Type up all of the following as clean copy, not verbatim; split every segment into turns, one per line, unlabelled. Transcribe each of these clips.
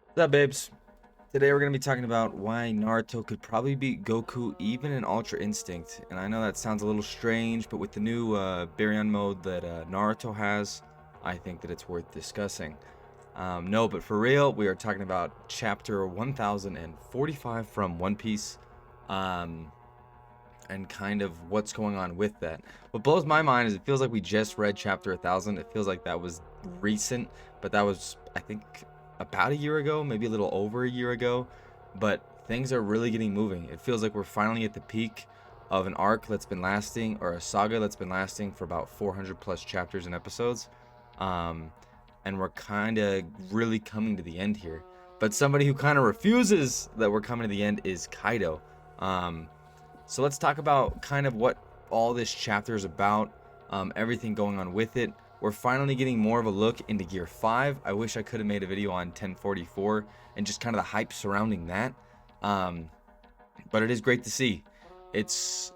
What's up, babes? Today we're going to be talking about why Naruto could probably beat Goku even in Ultra Instinct. And I know that sounds a little strange, but with the new Baryon mode that Naruto has, I think that it's worth discussing. No, but for real, we are talking about chapter 1045 from One Piece. And kind of what's going on with that. What blows my mind is it feels like we just read chapter 1000. It feels like that was recent, but that was, I think, about a year ago, maybe a little over a year ago. But things are really getting moving. It feels like we're finally at the peak of an arc that's been lasting, or a saga that's been lasting for about 400 plus chapters and episodes. And we're kind of really coming to the end here. But somebody who kind of refuses that we're coming to the end is Kaido. So let's talk about kind of what all this chapter is about, everything going on with it. We're finally getting more of a look into Gear 5. I wish I could have made a video on 1044 and just kind of the hype surrounding that. But it is great to see. It's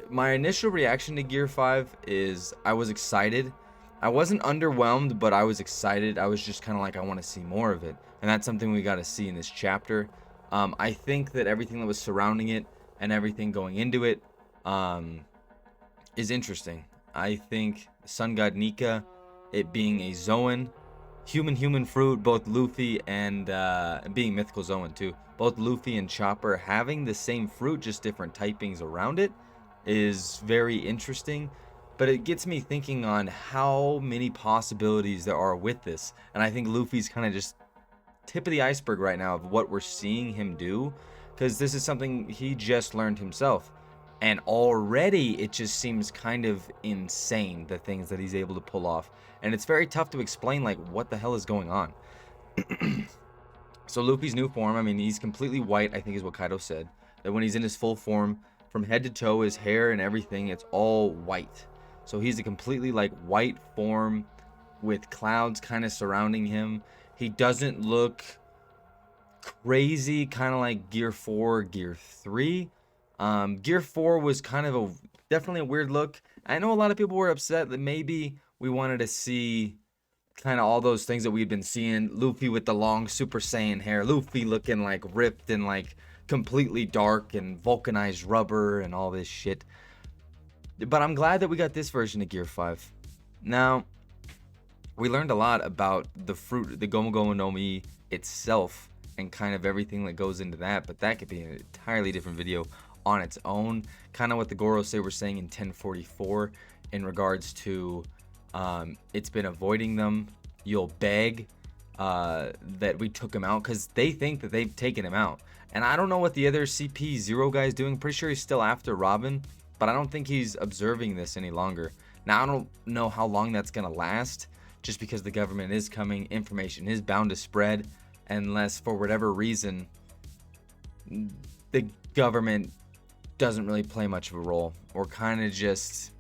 my initial reaction to Gear 5 is I was excited. I wasn't underwhelmed, but I was excited. I was just kind of like, I want to see more of it. And that's something we got to see in this chapter. I think that everything that was surrounding it and everything going into it is interesting. I think Sun God Nika, it being a Zoan, human fruit, both Luffy and being mythical Zoan too, both Luffy and Chopper having the same fruit, just different typings around it, is very interesting. But it gets me thinking on how many possibilities there are with this. And I think Luffy's kind of just tip of the iceberg right now of what we're seeing him do, because this is something he just learned himself, and already it just seems kind of insane, the things that he's able to pull off, and it's very tough to explain like what the hell is going on. So Luffy's new form, I mean, he's completely white, I think is what Kaido said, that when he's in his full form, from head to toe, his hair and everything, it's all white. So he's a completely like white form with clouds kind of surrounding him. He doesn't look crazy, kind of like Gear 4, Gear 3. Gear 4 was kind of definitely a weird look. I know a lot of people were upset that maybe we wanted to see kind of all those things that we've been seeing. Luffy with the long Super Saiyan hair, Luffy looking like ripped and like completely dark and vulcanized rubber and all this shit. But I'm glad that we got this version of Gear 5. Now, we learned a lot about the fruit, the Gomu Gomu no Mi itself, and kind of everything that goes into that, but that could be an entirely different video on its own. Kind of what the Gorosei were saying in 1044 in regards to it's been avoiding them. You'll beg that we took him out, because they think that they've taken him out. And I don't know what the other CP0 guy is doing. Pretty sure he's still after Robin, but I don't think he's observing this any longer. Now, I don't know how long that's going to last, just because the government is coming, information is bound to spread, unless for whatever reason the government doesn't really play much of a role, or kind of just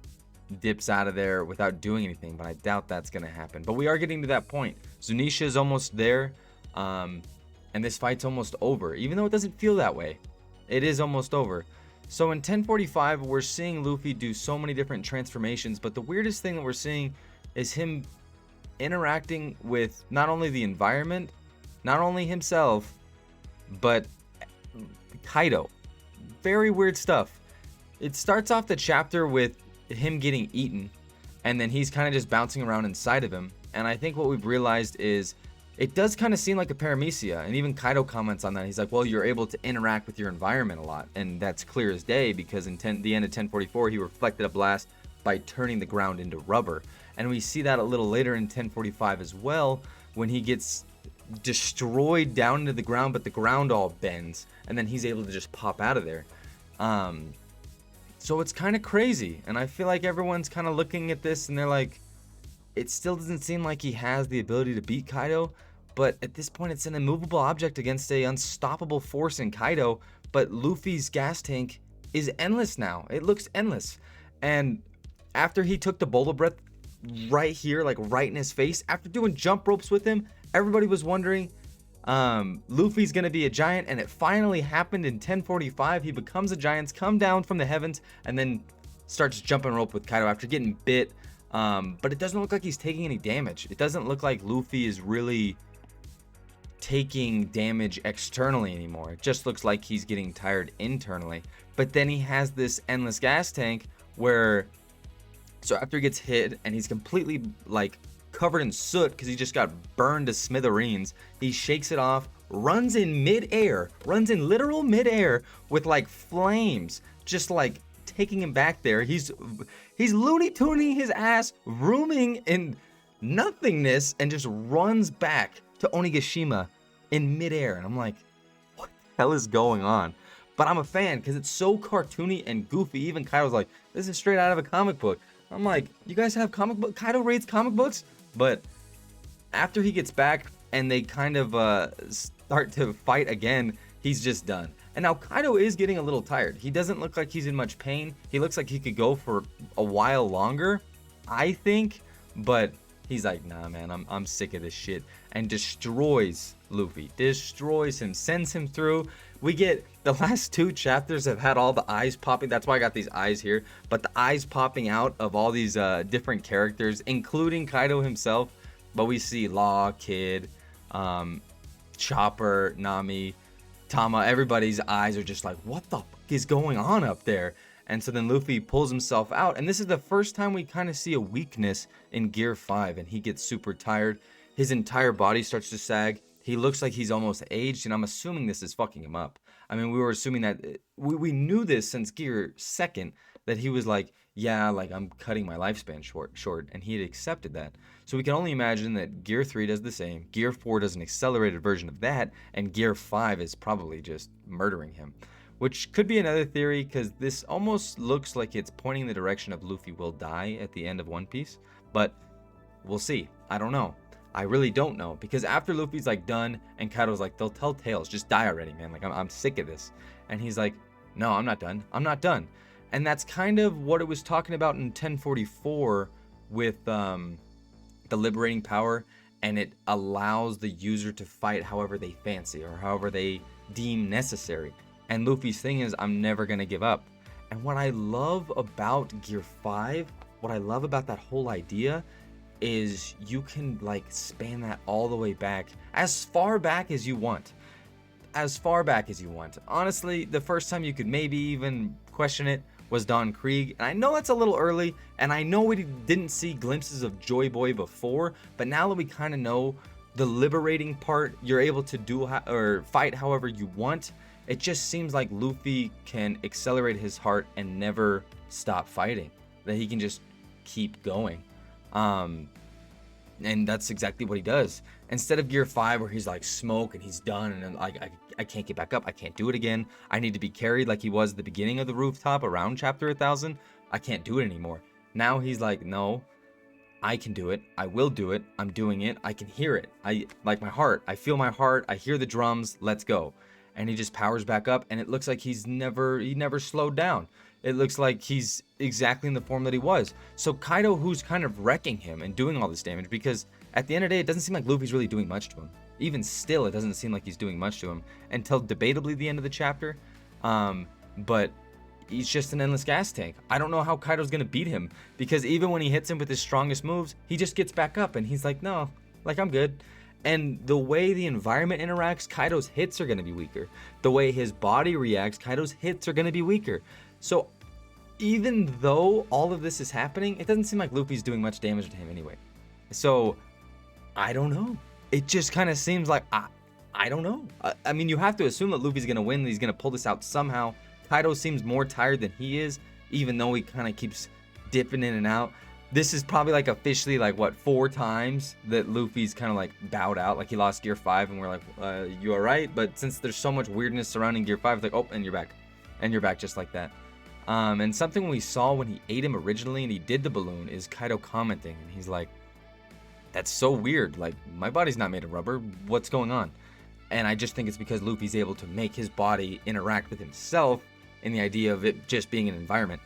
dips out of there without doing anything. But I doubt that's going to happen. But we are getting to that point. Zunisha is almost there, and this fight's almost over, even though it doesn't feel that way. It is almost over. So in 1045, we're seeing Luffy do so many different transformations, but the weirdest thing that we're seeing is him interacting with not only the environment, not only himself, but Kaido. Very weird stuff. It starts off the chapter with him getting eaten, and then he's kind of just bouncing around inside of him. And I think what we've realized is it does kind of seem like a paramecia, and even Kaido comments on that. He's like, well, you're able to interact with your environment a lot, and that's clear as day, because in the end of 1044, he reflected a blast by turning the ground into rubber. And we see that a little later in 1045 as well, when he gets destroyed down into the ground, but the ground all bends, and then he's able to just pop out of there. So it's kind of crazy, and I feel like everyone's kind of looking at this and they're like, it still doesn't seem like he has the ability to beat Kaido, but at this point it's an immovable object against a unstoppable force in Kaido. But Luffy's gas tank is endless now. It looks endless. And after he took the Bolo Breath right here, like right in his face, after doing jump ropes with him, everybody was wondering, Luffy's gonna be a giant, and it finally happened in 1045. He becomes a giant, come down from the heavens, and then starts jumping rope with Kaido after getting bit. But it doesn't look like he's taking any damage. It doesn't look like Luffy is really taking damage externally anymore. It just looks like he's getting tired internally. But then he has this endless gas tank where, so after he gets hit and he's completely like covered in soot because he just got burned to smithereens, he shakes it off, runs in midair, runs in literal midair with like flames, just like taking him back there. He's Looney Tuning his ass, rooming in nothingness, and just runs back to Onigashima in midair. And I'm like, what the hell is going on? But I'm a fan because it's so cartoony and goofy. Even Kaido's like, this is straight out of a comic book. I'm like, you guys have comic book? Kaido reads comic books? But after he gets back and they kind of start to fight again, he's just done. And now Kaido is getting a little tired. He doesn't look like he's in much pain. He looks like he could go for a while longer, I think. But he's like, nah, man, I'm sick of this shit. And destroys Luffy. Destroys him. Sends him through. We get the last 2 chapters have had all the eyes popping. That's why I got these eyes here. But the eyes popping out of all these different characters, including Kaido himself. But we see Law, Kid, Chopper, Nami, Tama. Everybody's eyes are just like, what the fuck is going on up there? And so then Luffy pulls himself out. And this is the first time we kind of see a weakness in Gear 5. And he gets super tired. His entire body starts to sag. He looks like he's almost aged. And I'm assuming this is fucking him up. I mean, we were assuming that we knew this since Gear 2nd, that he was like, yeah, like I'm cutting my lifespan short. And he had accepted that. So we can only imagine that Gear 3 does the same. Gear 4 does an accelerated version of that. And Gear 5 is probably just murdering him. Which could be another theory, because this almost looks like it's pointing in the direction of Luffy will die at the end of One Piece. But we'll see. I don't know. I really don't know. Because after Luffy's like done and Kaido's like, they'll tell tales. Just die already, man. Like, I'm sick of this. And he's like, no, I'm not done. I'm not done. And that's kind of what it was talking about in 1044 with the liberating power. And it allows the user to fight however they fancy or however they deem necessary. And Luffy's thing is, I'm never going to give up. And what I love about Gear 5, what I love about that whole idea, is you can like span that all the way back, as far back as you want. As far back as you want. Honestly, the first time you could maybe even question it was Don Krieg. And I know that's a little early, and I know we didn't see glimpses of Joy Boy before, but now that we kind of know the liberating part, you're able to do or fight however you want. It just seems like Luffy can accelerate his heart and never stop fighting. That he can just keep going. And that's exactly what he does. Instead of Gear 5 where he's like smoke and he's done and I can't get back up. I can't do it again. I need to be carried like he was at the beginning of the rooftop around chapter 1000. I can't do it anymore. Now he's like, no, I can do it. I will do it. I'm doing it. I can hear it. I like my heart. I feel my heart. I hear the drums. Let's go. And he just powers back up, and it looks like he never slowed down. It looks like he's exactly in the form that he was. So Kaido, who's kind of wrecking him and doing all this damage, because at the end of the day, it doesn't seem like Luffy's really doing much to him. Even still, it doesn't seem like he's doing much to him until debatably the end of the chapter. But he's just an endless gas tank. I don't know how Kaido's gonna beat him, because even when he hits him with his strongest moves, he just gets back up and he's like, no, like I'm good. And the way the environment interacts, Kaido's hits are going to be weaker. The way his body reacts, Kaido's hits are going to be weaker. So even though all of this is happening, it doesn't seem like Luffy's doing much damage to him anyway. So I don't know. It just kind of seems like, I don't know. I mean, you have to assume that Luffy's going to win. He's going to pull this out somehow. Kaido seems more tired than he is, even though he kind of keeps dipping in and out. This is probably like officially like what, 4 times that Luffy's kind of like bowed out. Like he lost Gear 5 and we're like, you all right? But since there's so much weirdness surrounding Gear 5, it's like, oh, and you're back. And you're back just like that. And something we saw when he ate him originally and he did the balloon is Kaido commenting. And he's like, that's so weird. Like, my body's not made of rubber. What's going on? And I just think it's because Luffy's able to make his body interact with himself in the idea of it just being an environment.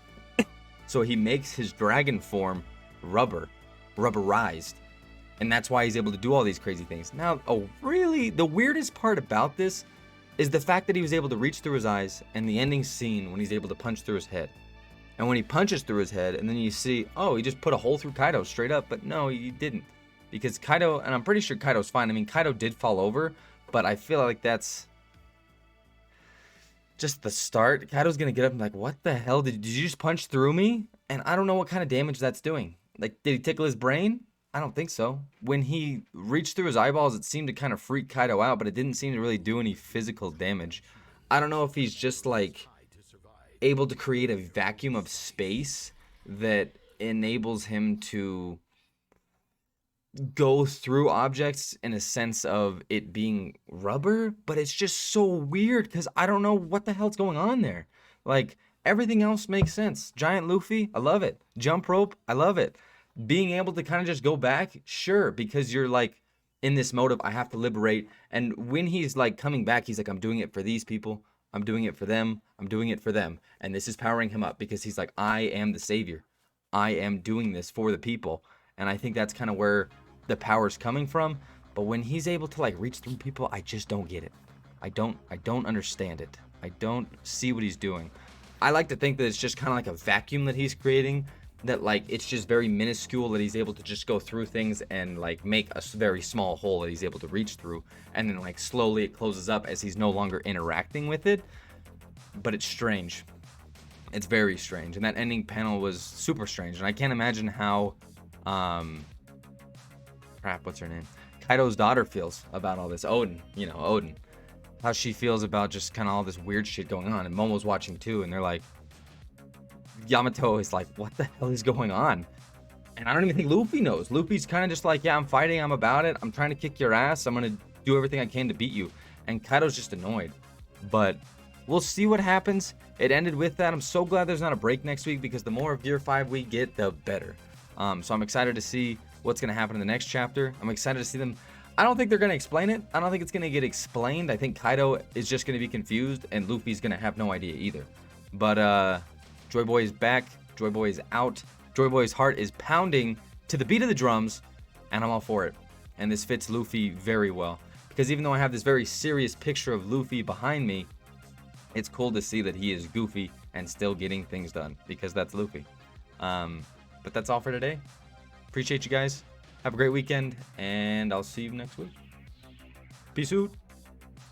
So he makes his dragon form rubberized, and that's why he's able to do all these crazy things. Now, really, the weirdest part about this is the fact that he was able to reach through his eyes, and the ending scene when he's able to punch through his head. And when he punches through his head, and then you see, oh, he just put a hole through Kaido straight up, but no, he didn't, because Kaido, and I'm pretty sure Kaido's fine. I mean, Kaido did fall over, But I feel like that's just the start. Kaido's gonna get up and be like, what the hell? Did you just punch through me? And I don't know what kind of damage that's doing. Like, did he tickle his brain? I don't think so. When he reached through his eyeballs, it seemed to kind of freak Kaido out, but it didn't seem to really do any physical damage. I don't know if he's just like able to create a vacuum of space that enables him to go through objects in a sense of it being rubber, but it's just so weird because I don't know what the hell's going on there. Like, everything else makes sense. Giant Luffy, I love it. Jump rope, I love it. Being able to kind of just go back, sure, because you're like in this mode of I have to liberate. And when he's like coming back, he's like, I'm doing it for these people. I'm doing it for them. I'm doing it for them. And this is powering him up because he's like, I am the savior. I am doing this for the people. And I think that's kind of where the power's coming from. But when he's able to like reach through people, I just don't get it. I don't understand it. I don't see what he's doing. I like to think that it's just kind of like a vacuum that he's creating, that like it's just very minuscule, that he's able to just go through things and like make a very small hole that he's able to reach through, and then like slowly it closes up as he's no longer interacting with it. But it's strange. It's very strange. And that ending panel was super strange, and I can't imagine how what's her name, Kaido's daughter feels about all this. Odin, how she feels about just kind of all this weird shit going on. And Momo's watching too, and they're like, Yamato is like, what the hell is going on? And I don't even think Luffy knows. Luffy's kind of just like, yeah, I'm fighting, I'm about it, I'm trying to kick your ass, I'm gonna do everything I can to beat you. And Kaido's just annoyed. But we'll see what happens. It ended with that. I'm so glad there's not a break next week, because the more of Gear 5 we get, the better. So I'm excited to see what's going to happen in the next chapter. I'm excited to see them. I don't think they're going to explain it. I don't think it's going to get explained. I think Kaido is just going to be confused, and Luffy's going to have no idea either. But Joy Boy is back. Joy Boy is out. Joy Boy's heart is pounding to the beat of the drums, and I'm all for it. And this fits Luffy very well, because even though I have this very serious picture of Luffy behind me, it's cool to see that he is goofy and still getting things done, because that's Luffy. But that's all for today. Appreciate you guys. Have a great weekend, and I'll see you next week. Peace out.